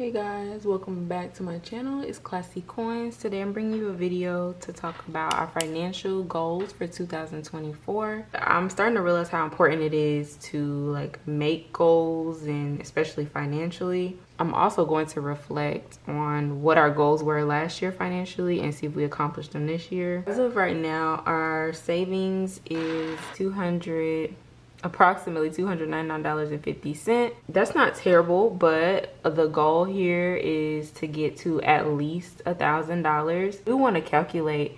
Hey guys, welcome back to my channel. It's Classy Coins. Today I'm bringing you a video to talk about our financial goals for 2024. I'm starting to realize how important it is to make goals, and especially financially. I'm also going to reflect on what our goals were last year financially and see if we accomplished them this year. As of right now, our savings is approximately $299.50. That's not terrible, but the goal here is to get to at least $1,000. We want to calculate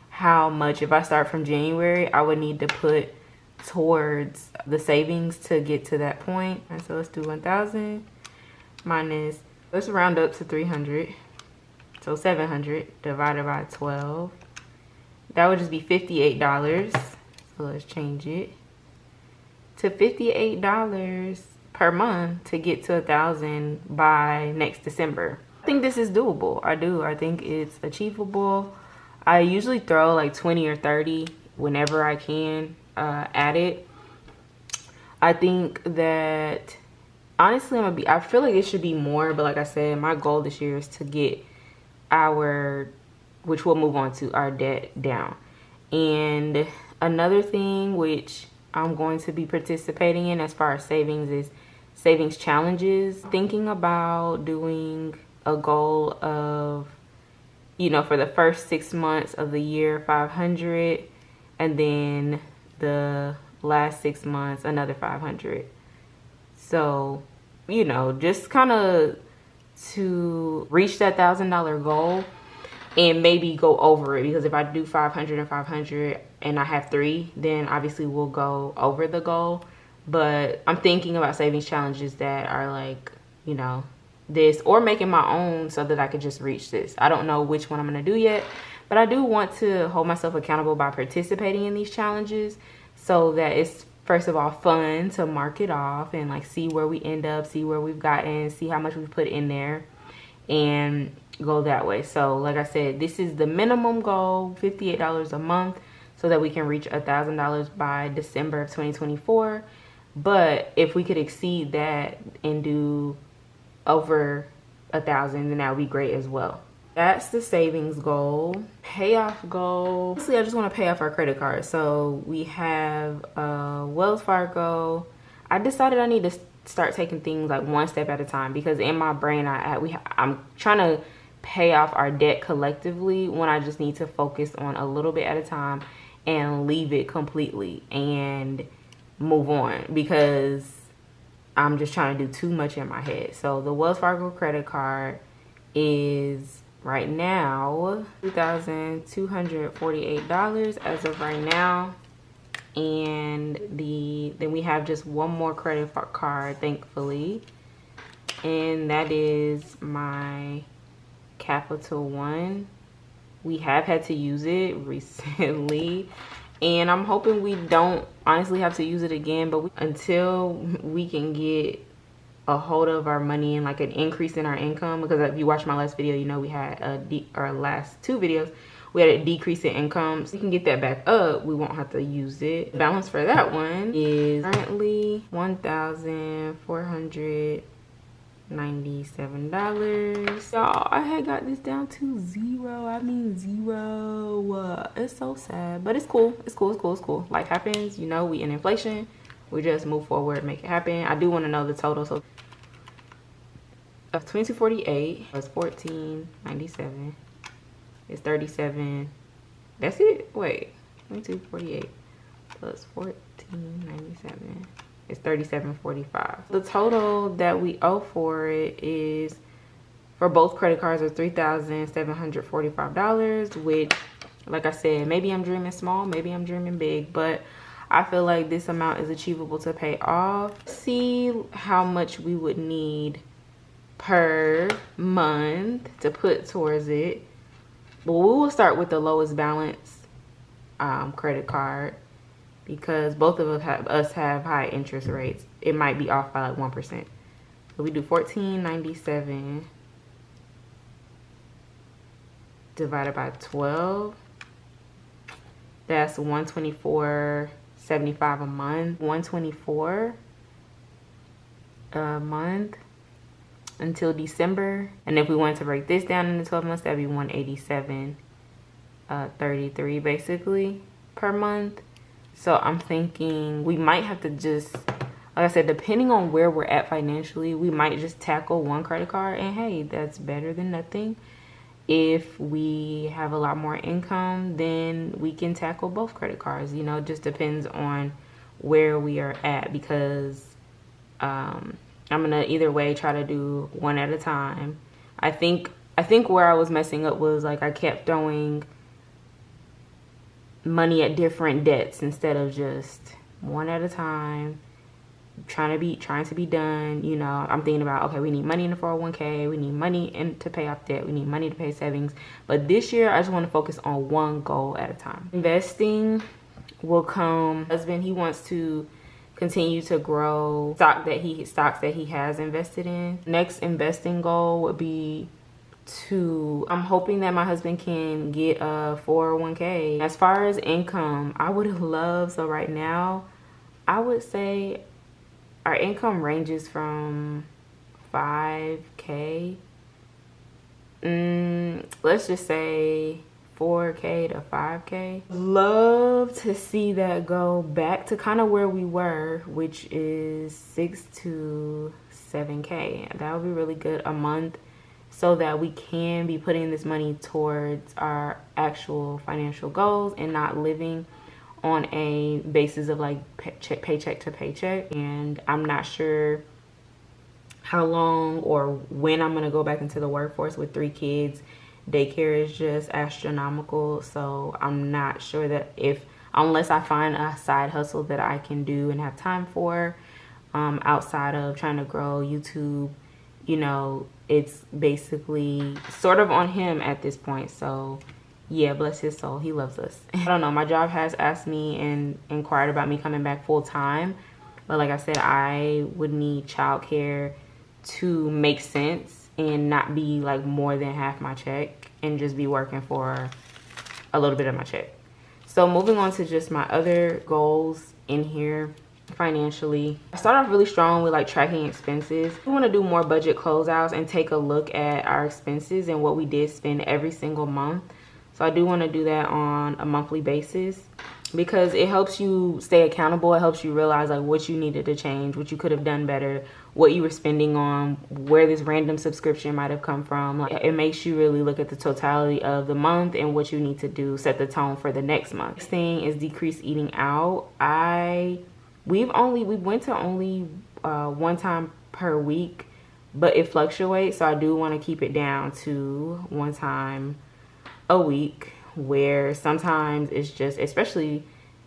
how much, if I start from January, I would need to put towards the savings to get to that point. And so let's do 1,000 minus, let's round up to 300. So 700 divided by 12. That would just be $58. So let's change it to $58 per month to get to 1,000 by next December. I think this is doable. I do. I think it's achievable. I usually throw like 20 or 30 whenever I can at it. I think that honestly I feel like it should be more, but like I said, my goal this year is to get which we'll move on to, our debt down. And another thing which I'm going to be participating in as far as savings is savings challenges. Thinking about doing a goal of, for the first 6 months of the year, 500, and then the last 6 months, another 500. So, just kind of to reach that $1,000 goal and maybe go over it, because if I do 500 and 500 and I have 3, then obviously we'll go over the goal. But I'm thinking about savings challenges that are this, or making my own so that I could just reach this. I don't know which one I'm going to do yet, but I do want to hold myself accountable by participating in these challenges so that it's, first of all, fun to mark it off and see where we end up, see where we've gotten, see how much we've put in there, and go that way. So like I said, this is the minimum goal, $58 a month, so that we can reach $1,000 by December of 2024. But if we could exceed that and do over 1,000, then that would be great as well. That's the savings goal. Payoff goal, honestly, I just want to pay off our credit card. So we have Wells Fargo. I decided I need to start taking things one step at a time, because in my brain I'm trying to pay off our debt collectively when I just need to focus on a little bit at a time and leave it completely and move on, because I'm just trying to do too much in my head. So the Wells Fargo credit card is right now $2,248 as of right now. And then we have just one more credit card, thankfully, and that is my Capital One. We have had to use it recently, and I'm hoping we don't honestly have to use it again, but until we can get a hold of our money and an increase in our income, because if you watch my last video, we had our last 2 videos, we had a decrease in income. So we can get that back up, we won't have to use it. The balance for that one is currently $1,497. Y'all, I had got this down to 0. I mean 0. It's so sad, but it's cool. It's cool. It's cool. It's cool. Life happens. We in inflation. We just move forward, make it happen. I do want to know the total. So of 2248 plus 1497 is 37. That's it. Wait, 2248 plus 1497 is 3745. The total that we owe for it is, for both credit cards, are $3,745, which, like I said, maybe I'm dreaming small, maybe I'm dreaming big, but I feel like this amount is achievable to pay off. See how much we would need per month to put towards it. But we will start with the lowest balance credit card, because both of us have high interest rates. It might be off by 1%. So we do $1,497 divided by 12. That's $124.75 a month. $124 a month until December. And if we wanted to break this down into 12 months, that'd be 187.33 basically per month. So I'm thinking we might have to just, like I said, depending on where we're at financially, we might just tackle one credit card, and hey, that's better than nothing. If we have a lot more income, then we can tackle both credit cards. You know, it just depends on where we are at, because I'm gonna either way try to do one at a time. I think where I was messing up was like I kept throwing money at different debts instead of just one at a time, trying to be done. You know, I'm thinking about, okay, we need money in the 401k, we need money to pay off debt, we need money to pay savings. But this year I just want to focus on one goal at a time. Investing will come. Husband, he wants to continue to grow stocks that he has invested in. Next investing goal would be I'm hoping that my husband can get a 401k. As far as income, I would love, so right now I would say our income ranges from 5k, let's just say 4k to 5k. Love to see that go back to kind of where we were, which is 6 to 7k. That would be really good a month, so that we can be putting this money towards our actual financial goals and not living on a basis of like paycheck to paycheck. And I'm not sure how long or when I'm gonna go back into the workforce with 3 kids. Daycare is just astronomical, so I'm not sure that unless I find a side hustle that I can do and have time for, outside of trying to grow YouTube, you know, it's basically sort of on him at this point. So yeah, bless his soul, he loves us. I don't know, my job has asked me and inquired about me coming back full time, but like I said, I would need childcare to make sense and not be like more than half my check and just be working for a little bit of my check. So moving on to just my other goals in here financially, I start off really strong with like tracking expenses. We want to do more budget closeouts and take a look at our expenses and what we did spend every single month. So I do want to do that on a monthly basis, because it helps you stay accountable. It helps you realize like what you needed to change, what you could have done better, what you were spending on, where this random subscription might have come from. Like, it makes you really look at the totality of the month and what you need to do, set the tone for the next month. Next thing is decrease eating out. We went to only one time per week, but it fluctuates. So I do want to keep it down to one time a week, where sometimes it's just, especially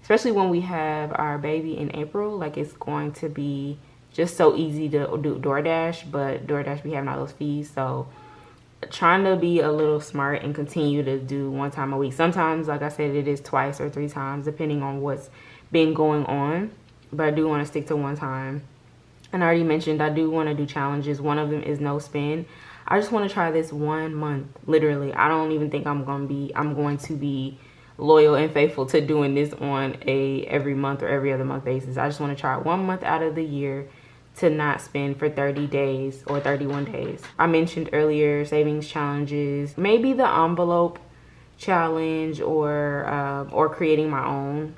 when we have our baby in April, like it's going to be just so easy to do DoorDash, but DoorDash be having all those fees. So trying to be a little smart and continue to do one time a week. Sometimes, like I said, it is twice or 3 times depending on what's been going on, but I do want to stick to one time. And I already mentioned I do want to do challenges. One of them is no spend. I just want to try this 1 month. Literally, I don't even think I'm going to be loyal and faithful to doing this on a every month or every other month basis. I just want to try 1 month out of the year to not spend for 30 days or 31 days. I mentioned earlier savings challenges, maybe the envelope challenge or creating my own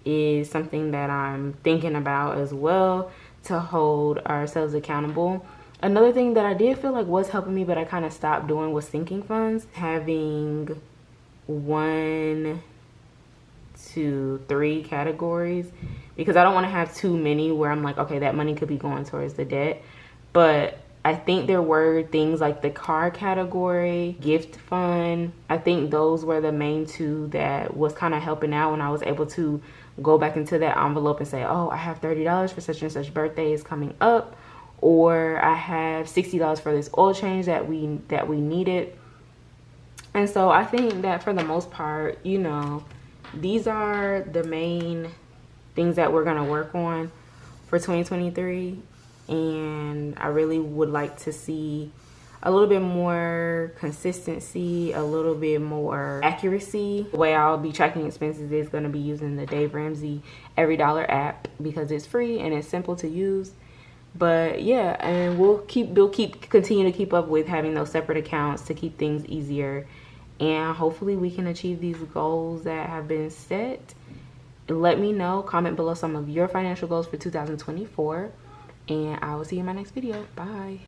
is something that I'm thinking about as well, to hold ourselves accountable. Another thing that I did feel like was helping me, but I kind of stopped doing, was sinking funds. Having 1 to 3 categories, because I don't want to have too many where I'm like, okay, that money could be going towards the debt. But I think there were things like the car category, gift fund. I think those were the main 2 that was kind of helping out when I was able to go back into that envelope and say, oh, I have $30 for such and such birthday is coming up, or I have $60 for this oil change that we needed. And so I think that for the most part, you know, these are the main things that we're going to work on for 2023. And I really would like to see a little bit more consistency, a little bit more accuracy. The way I'll be tracking expenses is going to be using the Dave Ramsey Every Dollar app, because it's free and it's simple to use. But yeah, and we'll continue to keep up with having those separate accounts to keep things easier, and hopefully we can achieve these goals that have been set. Let me know, comment below some of your financial goals for 2024, and I will see you in my next video. Bye.